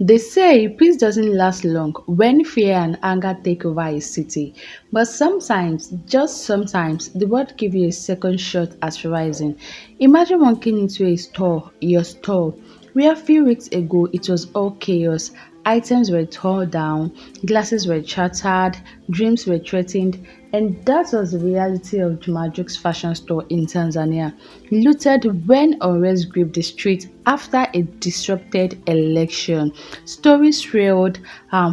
They say peace doesn't last long when fear and anger take over a city, but sometimes, just sometimes, the world gives you a second shot at rising. Imagine walking into your store, where a few weeks ago it was all chaos. Items were torn down, glasses were shattered, dreams were threatened, and that was the reality of Juma Jux fashion store in Tanzania, looted when unrest gripped the street after a disrupted election. Stories reeled,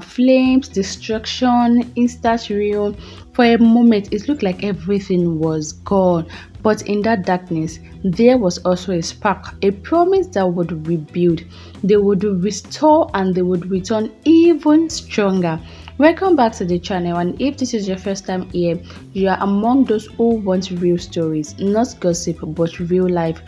flames, destruction, instant ruin. For a moment, it looked like everything was gone. But in that darkness, there was also a spark, a promise that would rebuild, they would restore, and they would return even stronger. Welcome back to the channel, and if this is your first time here, you are among those who want real stories, not gossip but real life.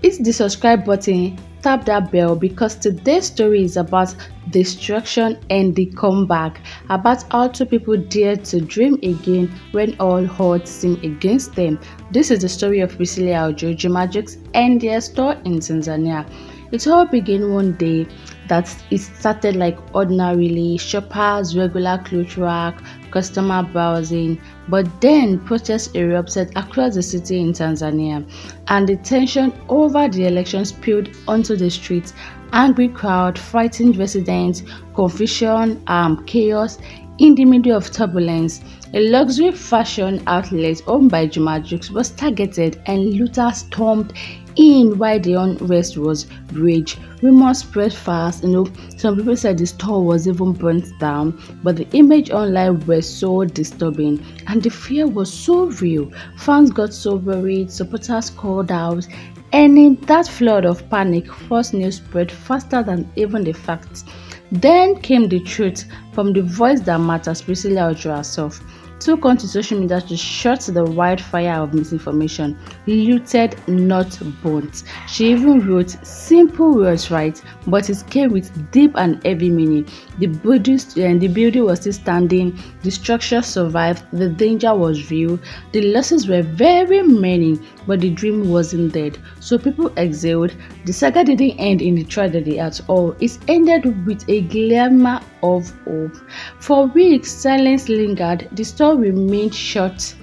Hit the subscribe button, tap that bell, because today's story is about destruction and the comeback, about how two people dared to dream again when all odds seemed against them. This is the story of Priscilla, Juma Jux, and their store in Tanzania. It all began one day that it started like ordinarily, shoppers, regular clothes rack, customer browsing, but then protests erupted across the city in Tanzania, and the tension over the election spilled onto the streets. Angry crowd, frightened residents, confusion, chaos. In the middle of turbulence, a luxury fashion outlet owned by Juma Jux was targeted, and looters stormed in while the unrest was rage. Rumors spread fast, some people said the store was even burnt down, but the image online was so disturbing and the fear was so real. Fans got so worried, supporters called out, and in that flood of panic, false news spread faster than even the facts. Then came the truth from the voice that matters, Priscilla herself took onto social media to shut the wildfire of misinformation, looted, not burnt. She even wrote simple words, right? But it came with deep and heavy meaning. The building was still standing, the structure survived, the danger was real, the losses were very many, but the dream wasn't dead. So people exhaled. The saga didn't end in the tragedy at all. It ended with a glimmer of hope. For weeks, silence lingered. The store remained shuttered,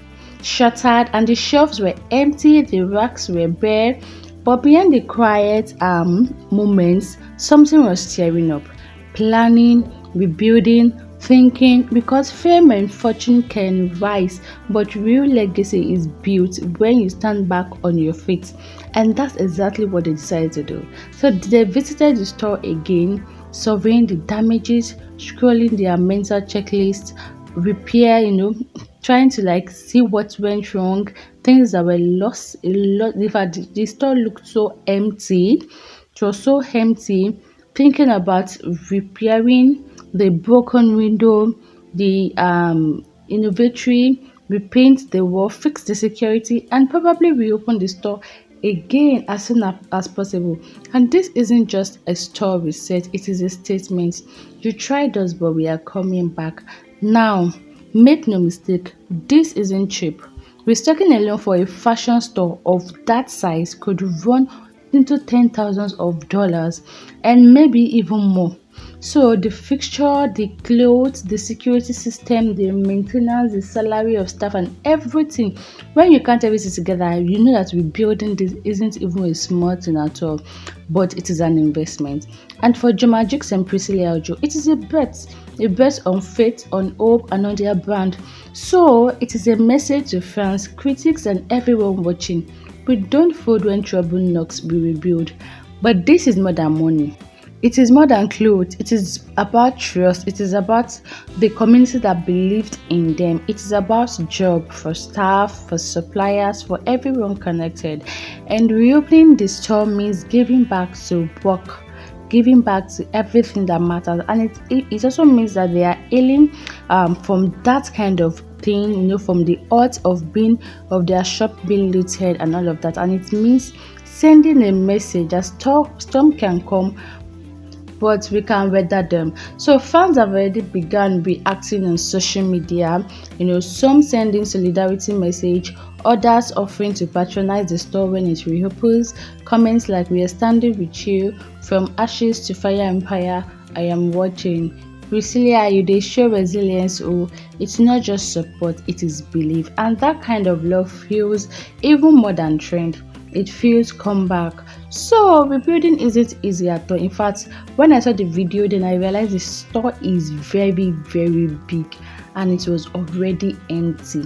and the shelves were empty, the racks were bare. But behind the quiet moments, something was stirring up. Planning, rebuilding, thinking, because fame and fortune can rise, but real legacy is built when you stand back on your feet. And that's exactly what they decided to do. So they visited the store again, surveying the damages, scrolling their mental checklist, repair, trying to see what went wrong, things that were lost. A lot. In fact, the store looked so empty. It was so empty. Thinking about repairing the broken window, the innovatory, repaint the wall, fix the security, and probably reopen the store again as soon as possible. And this isn't just a store reset, it is a statement. You tried us, but we are coming back. Now, make no mistake, this isn't cheap. Restocking alone for a fashion store of that size could run into ten thousands of dollars and maybe even more. So the fixture, the clothes, the security system, the maintenance, the salary of staff, and everything. When you count everything together, you know that rebuilding this isn't even a small thing at all, but it is an investment. And for Juma Jux and Priscilla, it is a bet on faith, on hope, and on their brand. So it is a message to fans, critics, and everyone watching. We don't fold when trouble knocks, we rebuild. But this is more than money. It is more than clothes. It is about trust. It is about the community that believed in them. It is about job for staff, for suppliers, for everyone connected. And reopening the store means giving back to work, giving back to everything that matters. And it also means that they are healing from that kind of thing, from the odds of their shop being looted and all of that. And it means sending a message that storm can come, but we can weather them. So fans have already begun reacting on social media, some sending solidarity message, others offering to patronize the store when it reopens. Comments like "We are standing with you, from ashes to fire empire, I am watching." Priscilla, you dey show resilience. Oh, it's not just support, it is belief. And that kind of love feels even more than trend. It feels comeback. So rebuilding isn't easy at all. In fact, when I saw the video, then I realized the store is very, very big and it was already empty.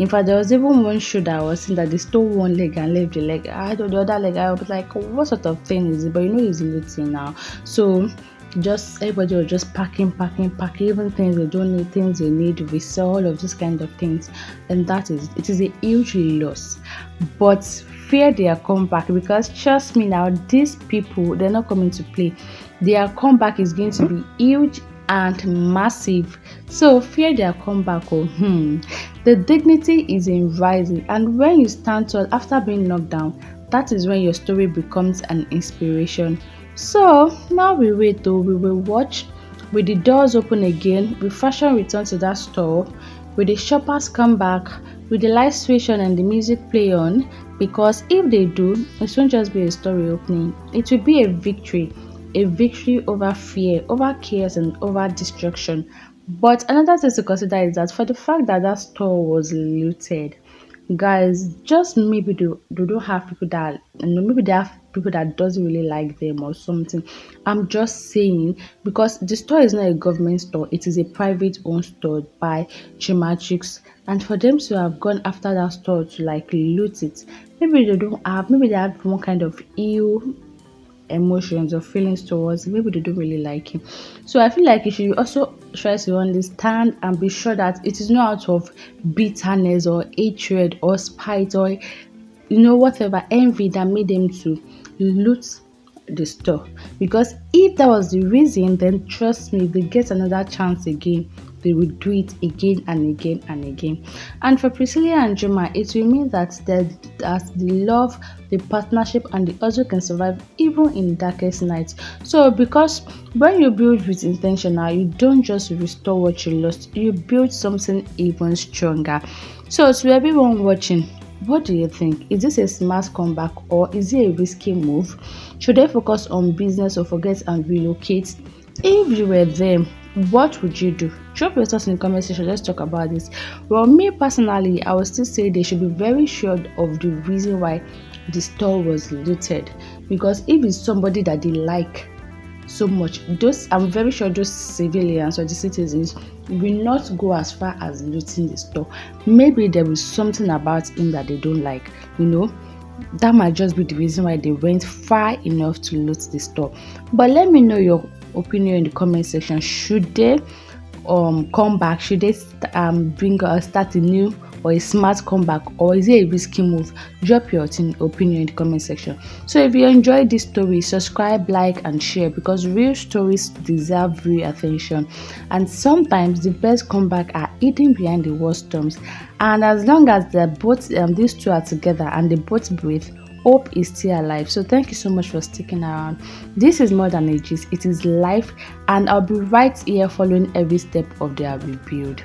In fact, there was even one show that I was seeing that they stole one leg and left the leg. I had the other leg. I was like, what sort of thing is it? But it's looting now. So just everybody was just packing, even things they don't need, things they need, we sell all of these kind of things, and it is a huge loss. But fear their comeback, because trust me now, these people, they're not coming to play. Their comeback is going to be huge and massive. So fear their comeback. The dignity is in rising, and when you stand tall after being knocked down, that is when your story becomes an inspiration. So now we wait though, we will watch. With the doors open again, will fashion return to that store? Will the shoppers come back? Will the light switch on and the music play on? Because if they do, it won't just be a story opening. It will be a victory over fear, over chaos, and over destruction. But another thing to consider is that for the fact that that store was looted, guys, just maybe they don't have people that, maybe they have people that doesn't really like them or something. I'm just saying, because the store is not a government store, it is a private owned store by Juma Jux, and for them to have gone after that store to like loot it, maybe they have one kind of ill emotions or feelings towards him. Maybe they don't really like him. So I feel like you should also try to understand and be sure that it is not out of bitterness or hatred or spite or whatever envy that made them to loot the store. Because if that was the reason, then trust me, if they get another chance again, they will do it again and again and again. And for Priscilla and Juma, it will mean that the love, the partnership, and the hustle can survive even in darkest nights. So because when you build with intention, now you don't just restore what you lost, you build something even stronger. So to everyone watching, what do you think? Is this a smart comeback or is it a risky move? Should they focus on business or forget and relocate? If you were them, what would you do? Drop your thoughts in the comment section. Let's talk about this. Well, me personally, I would still say they should be very sure of the reason why the store was looted. Because if it's somebody that they like so much, I'm very sure those civilians or the citizens will not go as far as looting the store. Maybe there was something about him that they don't like, that might just be the reason why they went far enough to loot the store. But let me know your opinion in the comment section. Should they come back? Should they start a new or a smart comeback, or is it a risky move? Drop your opinion in the comment section. So if you enjoyed this story, subscribe, like, and share, because real stories deserve real attention, and sometimes the best comeback are hidden behind the worst storms. And as long as these two are together and they both breathe, hope is still alive. So thank you so much for sticking around. This is more than ages, it is life, and I'll be right here following every step of their rebuild.